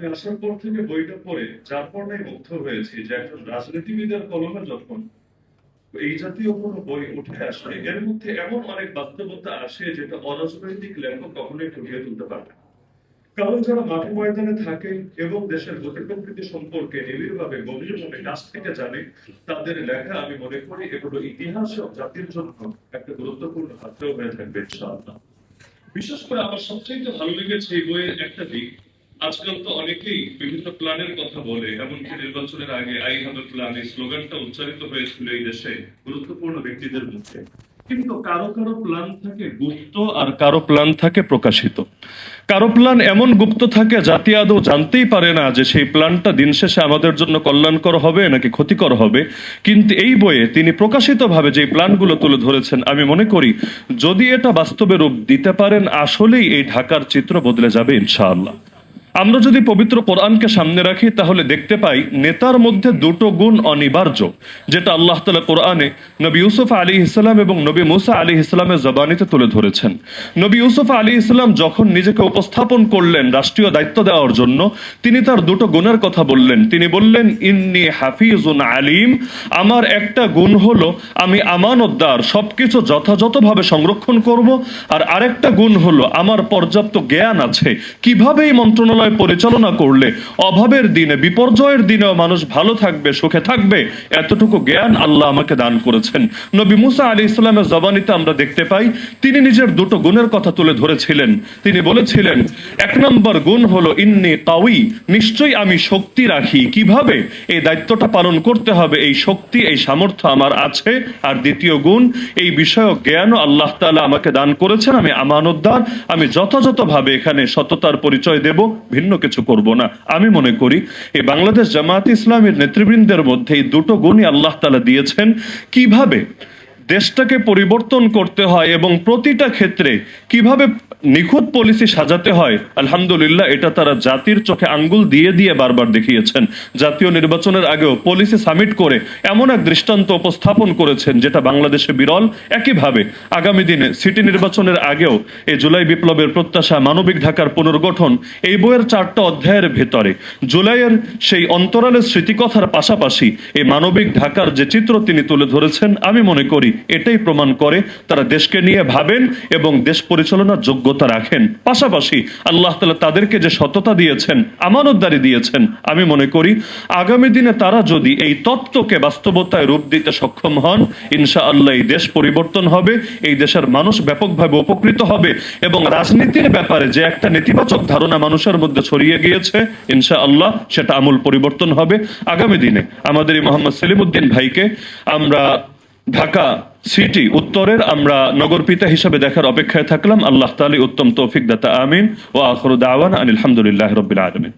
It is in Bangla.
আমি আসার পর থেকে বইটা পড়ে যার পড়ায় মুগ্ধ হয়েছি যে একজন রাজনীতিবিদের কলমে যখন এই জাতীয় কোনো বই উঠে আসে এর মধ্যে এমন অনেক বাস্তবতা আসে যেটা অরাজনৈতিক লেখক কখনোই ফুটিয়ে তুলতে পারবে না। কারণ যারা মাঠে ময়দানে থাকে এবং দেশের গতি প্রকৃতি সম্পর্কে নিবিড়ভাবে গভীরভাবে কাছ থেকে জানে, তাদের লেখা আমি মনে করি এগুলো ইতিহাস ও জাতির জন্য একটা গুরুত্বপূর্ণ পাত্র হয়ে থাকবে ইনশাআল্লাহ। বিশেষ করে আমার সবচেয়ে ভালো লেগেছে এই বইয়ের একটা দিক, আজকাল তো অনেকেই বিভিন্ন প্ল্যানের কথা বলে, এমনকি নির্বাচনের আগে আই হ্যাভ এ প্ল্যান এই স্লোগানটা উচ্চারিত হয়েছিল এই দেশে গুরুত্বপূর্ণ ব্যক্তিদের মুখে। কিন্তু কারো কারো প্ল্যান থাকে গুপ্ত আর কারো প্ল্যান থাকে প্রকাশিত। কারো প্ল্যান এমন গুপ্ত থাকে জাতি আদৌ জানতেই পারে না যে সেই প্ল্যানটা দিন শেষে আমাদের জন্য কল্যাণকর হবে নাকি ক্ষতিকর হবে। কিন্তু এই বইয়ে তিনি প্রকাশিতভাবে যে প্ল্যানগুলো তুলে ধরেছেন, আমি মনে করি যদি এটা বাস্তবে রূপ দিতে পারেন আসলেই এই ঢাকার চিত্র বদলে যাবে ইনশাআল্লাহ। আমরা যদি পবিত্র কোরআনকে সামনে রাখি তাহলে দেখতে পাই নেতার মধ্যে দুটো গুণ অনিবার্য, যেটা আল্লাহ তাআলা কোরআনে নবী ইউসুফ আলাইহিস সালাম এবং নবী মুসা আলাইহিস সালামের জবানিতে তুলে ধরেছেন। নবী ইউসুফ আলাইহিস সালাম যখন নিজেকে উপস্থাপন করলেন রাষ্ট্রীয় দায়িত্ব দেওয়ার জন্য, তিনি তার দুটো গুণের কথা বললেন। তিনি বললেন ইন্নী হাফিজুন আলিম, আমার একটা গুণ হলো আমি আমানতদার, সবকিছু যথাযথভাবে সংরক্ষণ করব। আর আরেকটা গুণ হলো আমার পর্যাপ্ত জ্ঞান আছে কিভাবে এই মন্ত্রণালয় পরিচালনা করলে অভাবের দিনে বিপর্যয়ের দিনেও মানুষ ভালো থাকবে, সুখে থাকবে, এতটুকু জ্ঞান আল্লাহ আমাকে দান করেছেন। নবী মুসা আলাইহিস সালামের জবানিতে আমরা দেখতে পাই তিনি নিজের দুটো গুণের কথা তুলে ধরেছিলেন। তিনি বলেছিলেন এক নম্বর গুণ হলো ইন্নী কাউই, নিশ্চয়ই আমি শক্তি রাখি, কিভাবে এই দায়িত্বটা পালন করতে হবে এই শক্তি এই সামর্থ্য আমার আছে। আর দ্বিতীয় গুণ, এই বিষয়ক জ্ঞানও আল্লাহ তাআলা আমাকে দান করেছেন, আমি আমানতদার, আমি যথাযথভাবে এখানে সততার পরিচয় দেব, ভিন্ন কিছু করব না। আমি মনে করি এই বাংলাদেশ জামায়াত ইসলামীর নেতৃবৃন্দের মধ্যে এই দুটো গুণই আল্লাহ তাআলা দিয়েছেন। কিভাবে দেশটাকে পরিবর্তন করতে হয় এবং প্রতিটা ক্ষেত্রে কিভাবে নিখুঁত পলিসি সাজাতে হয়, আলহামদুলিল্লাহ এটা তারা জাতির চোখে আঙ্গুল দিয়ে দিয়ে বারবার দেখিয়েছেন। জাতীয় নির্বাচনের আগেও পলিসি সামিট করে এমন এক দৃষ্টান্ত উপস্থাপন করেছেন যেটা বাংলাদেশে বিরল। একইভাবে আগামী দিনে সিটি নির্বাচনের আগেও এই জুলাই বিপ্লবের প্রত্যাশা, মানবিক ঢাকার পুনর্গঠন, এই বইয়ের 4টা অধ্যায়ের ভেতরে জুলাইয়ের সেই অন্তরালের স্মৃতিকথার পাশাপাশি এই মানবিক ঢাকার যে চিত্র তিনি তুলে ধরেছেন, আমি মনে করি এটাই প্রমাণ করে তারা দেশকে নিয়ে ভাবেন এবং দেশ পরিচালনার যোগ্যতা রাখেন। পাশাপাশি আল্লাহ তাআলা তাদেরকে যে সততা দিয়েছেন, আমানতদারি দিয়েছেন, আমি মনে করি আগামী দিনে তারা যদি এই তত্ত্বকে বাস্তবতায় রূপ দিতে সক্ষম হন, ইনশাআল্লাহ এই দেশ পরিবর্তন হবে, এই দেশের মানুষ ব্যাপকভাবে উপকৃত হবে এবং রাজনীতির ব্যাপারে যে একটা নেতিবাচক ধারণা মানুষের মধ্যে ছড়িয়ে গিয়েছে, ইনশাআল্লাহ সেটা আমূল পরিবর্তন হবে। আগামী দিনে আমাদের এই মোহাম্মদ সেলিমউদ্দিন ভাইকে আমরা ঢাকা সিটি উত্তরের আমরা নগরপিতা হিসেবে দেখার অপেক্ষায় থাকলাম। আল্লাহ তাআলা উত্তম তৌফিক দাতা, আমিন। ওয়া আখিরু দাওয়ানা আনিল হামদুলিল্লাহি রাব্বিল আলামিন।